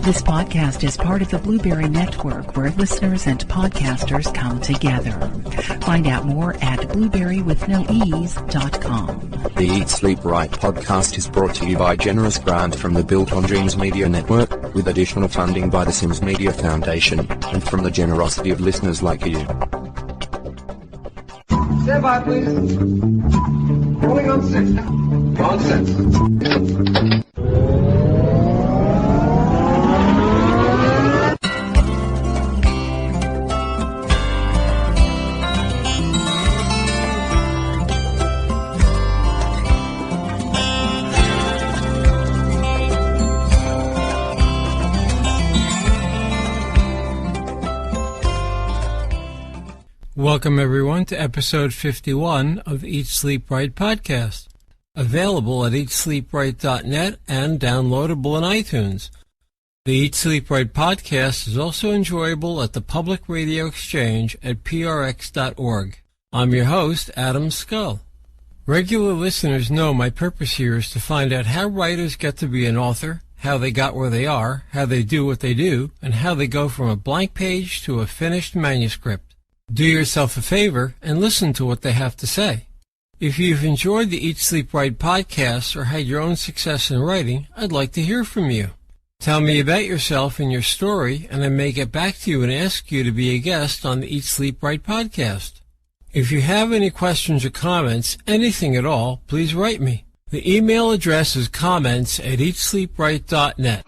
This podcast is part of the Blueberry Network, where listeners and podcasters come together. Find out more at blueberrywithnoease.com. The Eat Sleep Right podcast is brought to you by generous grant from the Built on Dreams Media Network, with additional funding by the Sims Media Foundation, and from the generosity of listeners like you. Stand by, please. Rolling on 6. On 6. Welcome, everyone, to episode 51 of the Eat Sleep Right podcast, available at eatsleepright.net and downloadable in iTunes. The Eat Sleep Right podcast is also enjoyable at the Public Radio Exchange at prx.org. I'm your host, Adam Scull. Regular listeners know my purpose here is to find out how writers get to be an author, how they got where they are, how they do what they do, and how they go from a blank page to a finished manuscript. Do yourself a favor and listen to what they have to say. If you've enjoyed the Eat Sleep Right podcast or had your own success in writing, I'd like to hear from you. Tell me about yourself and your story, and I may get back to you and ask you to be a guest on the Eat Sleep Right podcast. If you have any questions or comments, anything at all, please write me. The email address is comments@eatsleepright.net.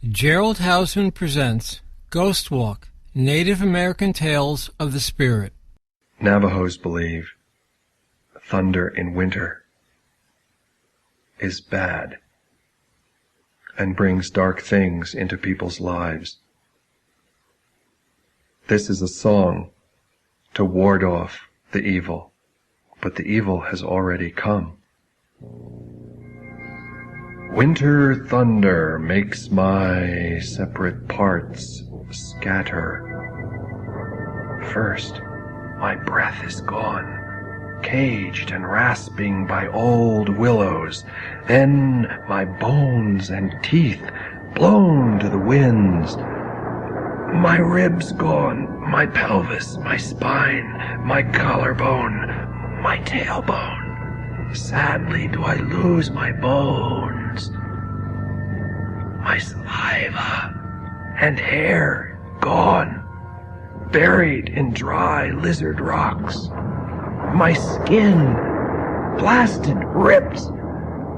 Gerald Hausman presents Ghostwalk, Native American Tales of the Spirit. Navajos believe thunder in winter is bad and brings dark things into people's lives. This is a song to ward off the evil, but the evil has already come. Winter thunder makes my separate parts scatter. First, my breath is gone, caged and rasping by old willows. Then my bones and teeth blown to the winds. My ribs gone, my pelvis, my spine, my collarbone, my tailbone. Sadly do I lose my bones. My saliva and hair gone, buried in dry lizard rocks. My skin blasted, ripped,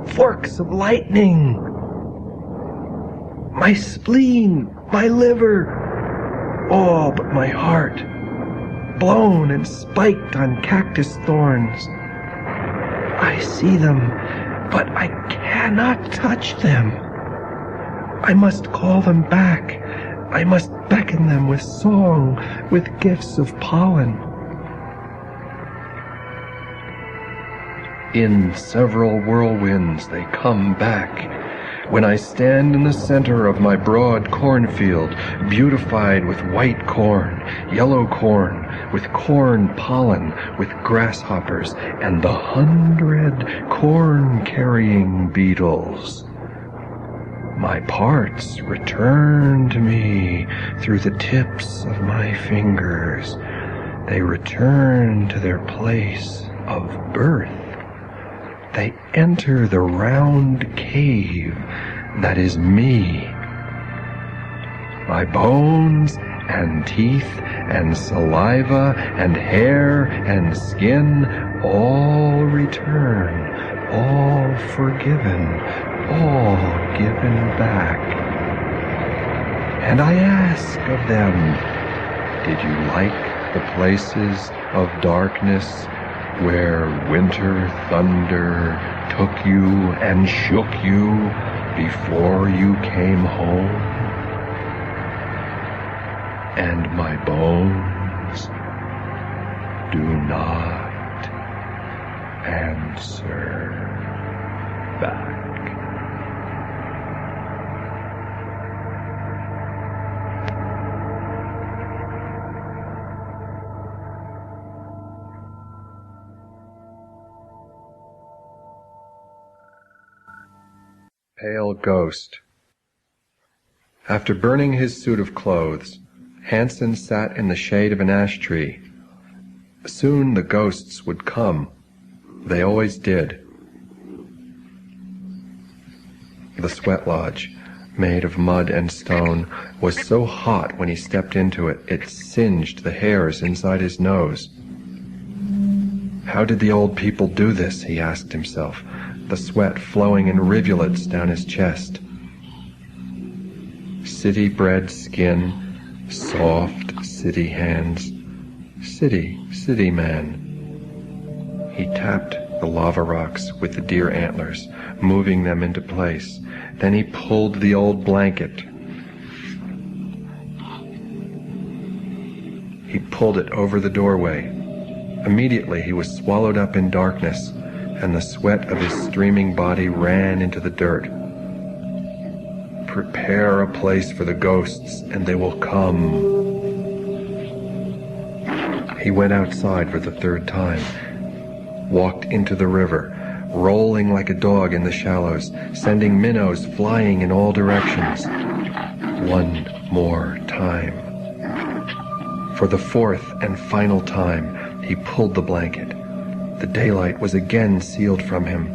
forks of lightning. My spleen, my liver, all but my heart, blown and spiked on cactus thorns. I see them, but I cannot touch them. I must call them back. I must beckon them with song, with gifts of pollen. In several whirlwinds they come back. When I stand in the center of my broad cornfield, beautified with white corn, yellow corn, with corn pollen, with grasshoppers, and the 100 corn-carrying beetles. My parts return to me through the tips of my fingers. They return to their place of birth. They enter the round cave that is me. My bones and teeth and saliva and hair and skin all return, all forgiven, all given back. And I ask of them, did you like the places of darkness where winter thunder took you and shook you before you came home? And my bones do not answer back. pale ghost. After burning his suit of clothes, Hansen sat in the shade of an ash tree. Soon the ghosts would come. They always did. The sweat lodge, made of mud and stone, was so hot when he stepped into it, it singed the hairs inside his nose. How did the old people do this, he asked himself, the sweat flowing in rivulets down his chest. City-bred skin, soft city hands, city man. He tapped the lava rocks with the deer antlers, moving them into place. Then he pulled the old blanket. He pulled it over the doorway. Immediately he was swallowed up in darkness, and the sweat of his streaming body ran into the dirt. Prepare a place for the ghosts, and they will come. He went outside for the third time, walked into the river, rolling like a dog in the shallows, sending minnows flying in all directions. One more time. For the fourth and final time, he pulled the blanket. The daylight was again sealed from him.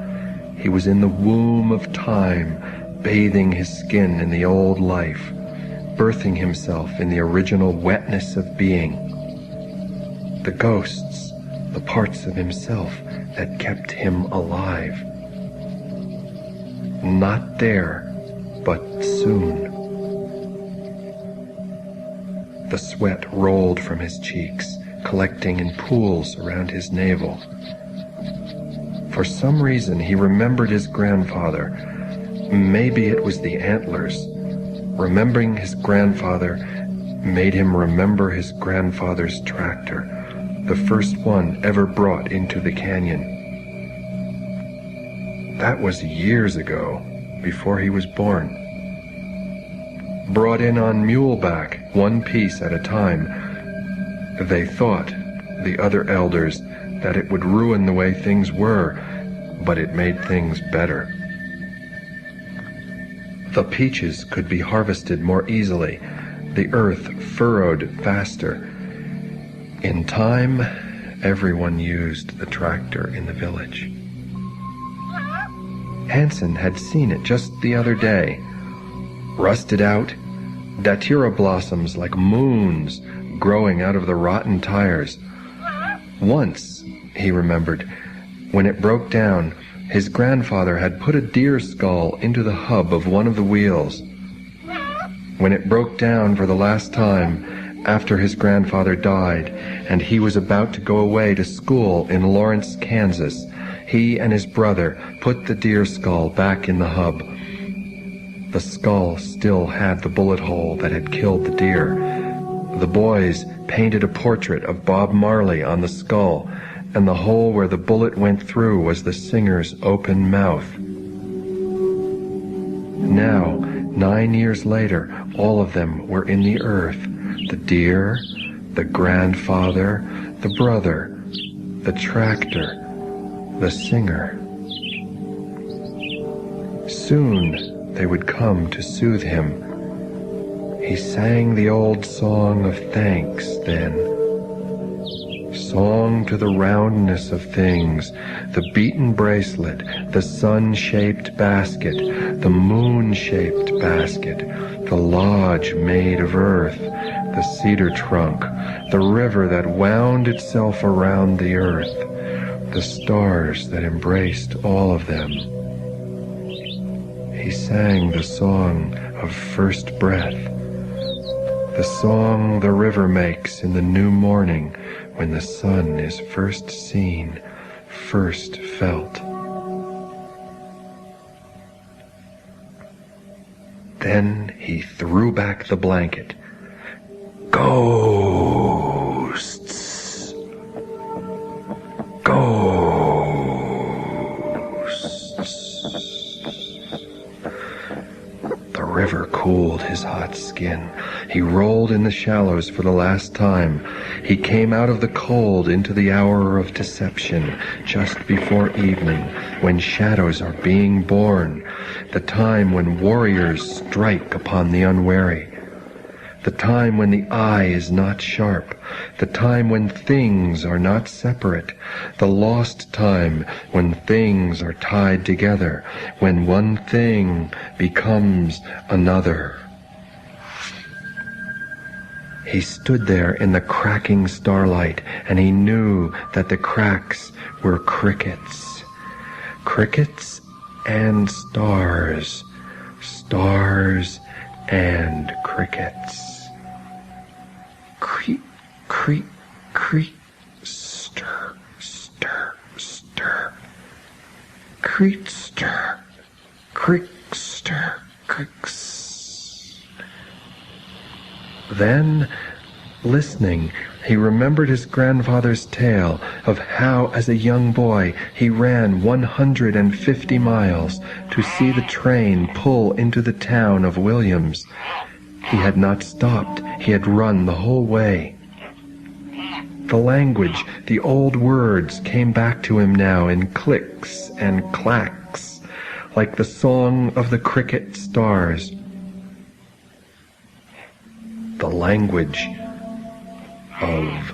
He was in the womb of time, bathing his skin in the old life, birthing himself in the original wetness of being. The ghosts, the parts of himself that kept him alive. Not there, but soon. The sweat rolled from his cheeks, collecting in pools around his navel. For some reason he remembered his grandfather. Maybe it was the antlers. Remembering his grandfather made him remember his grandfather's tractor, the first one ever brought into the canyon. That was years ago, before he was born. Brought in on muleback, one piece at a time. They thought, the other elders, that it would ruin the way things were, but it made things better. The peaches could be harvested more easily, the earth furrowed faster. In time, everyone used the tractor in the village. Hansen had seen it just the other day. Rusted out, datura blossoms like moons growing out of the rotten tires. Once, he remembered, when it broke down, his grandfather had put a deer skull into the hub of one of the wheels. When it broke down for the last time, after his grandfather died, and he was about to go away to school in Lawrence, Kansas, he and his brother put the deer skull back in the hub. The skull still had the bullet hole that had killed the deer. The boys painted a portrait of Bob Marley on the skull, and the hole where the bullet went through was the singer's open mouth. Now, 9 years later, all of them were in the earth. The deer, the grandfather, the brother, the tractor, the singer. Soon they would come to soothe him. He sang the old song of thanks then. Song to the roundness of things, the beaten bracelet, the sun-shaped basket, the moon-shaped basket, the lodge made of earth, the cedar trunk, the river that wound itself around the earth, the stars that embraced all of them. He sang the song of first breath, the song the river makes in the new morning when the sun is first seen, first felt. Then he threw back the blanket. Ghosts! Ghosts! The river cooled his hot skin. He rolled in the shallows for the last time. He came out of the cold into the hour of deception, just before evening, when shadows are being born, the time when warriors strike upon the unwary, the time when the eye is not sharp, the time when things are not separate, the lost time when things are tied together, when one thing becomes another. He stood there in the cracking starlight, and he knew that the cracks were crickets. Crickets and stars. Stars and crickets. Creak, creak, creak, stir, stir, stir. Creak, stir, creak, stir, creaks. Then, listening, he remembered his grandfather's tale of how, as a young boy, he ran 150 miles to see the train pull into the town of Williams. He had not stopped. He had run the whole way. The language, the old words came back to him now in clicks and clacks, like the song of the cricket stars. The language of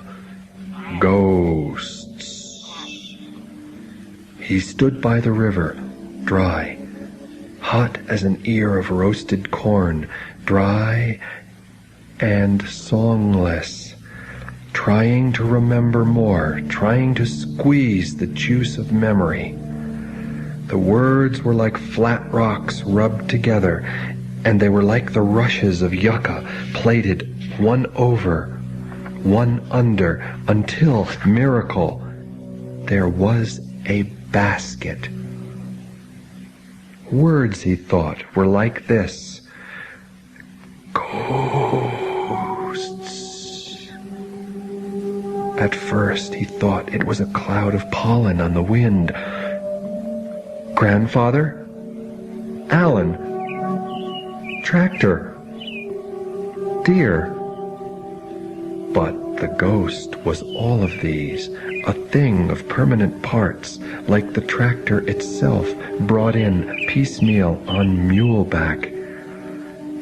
ghosts. He stood by the river, dry, hot as an ear of roasted corn, dry and songless, trying to remember more, trying to squeeze the juice of memory. The words were like flat rocks rubbed together, and they were like the rushes of yucca, plaited one over, one under, until, miracle, there was a basket. Words, he thought, were like this. Ghosts. At first he thought it was a cloud of pollen on the wind. Grandfather? Alan? Tractor, deer. But the ghost was all of these, a thing of permanent parts, like the tractor itself brought in piecemeal on muleback.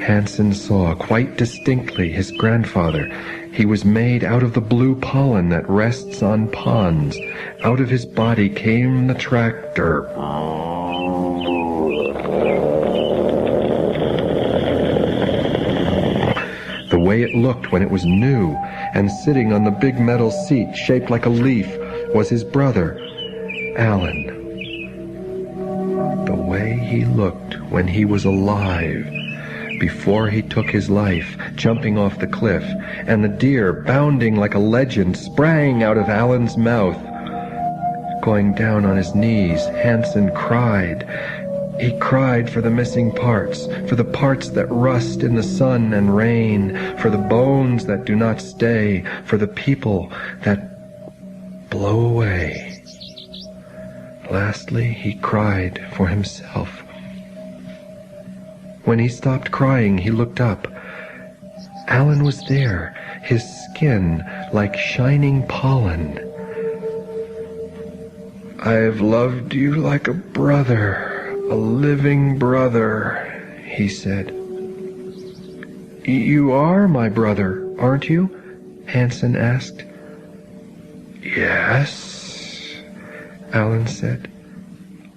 Hansen saw quite distinctly his grandfather. He was made out of the blue pollen that rests on ponds. Out of his body came the tractor. The way it looked when it was new, and sitting on the big metal seat shaped like a leaf, was his brother, Alan. The way he looked when he was alive, before he took his life, jumping off the cliff, and the deer, bounding like a legend, sprang out of Alan's mouth. Going down on his knees, Hansen cried. He cried for the missing parts, for the parts that rust in the sun and rain, for the bones that do not stay, for the people that blow away. Lastly, he cried for himself. When he stopped crying, he looked up. Alan was there, his skin like shining pollen. "I've loved you like a brother. A living brother," he said. "You are my brother, aren't you?" Hansen asked. "Yes," Alan said.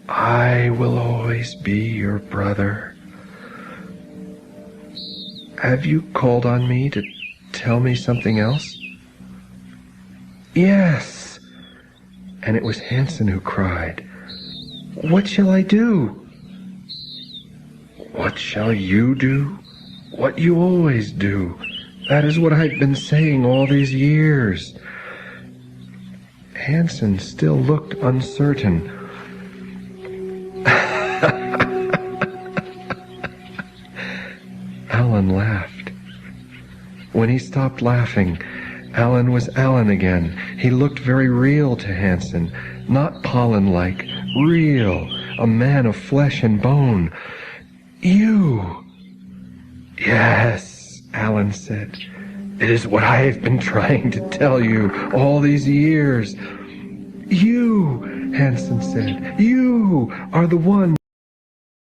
"I will always be your brother." "Have you called on me to tell me something else?" "Yes." And it was Hansen who cried. "What shall I do?" "What shall you do? What you always do. That is what I've been saying all these years." Hansen still looked uncertain. Alan laughed. When he stopped laughing, Alan was Alan again. He looked very real to Hansen, not pollen-like, real, a man of flesh and bone. "You!" "Yes," Alan said. "It is what I have been trying to tell you all these years. You! Hansen said, "You are the one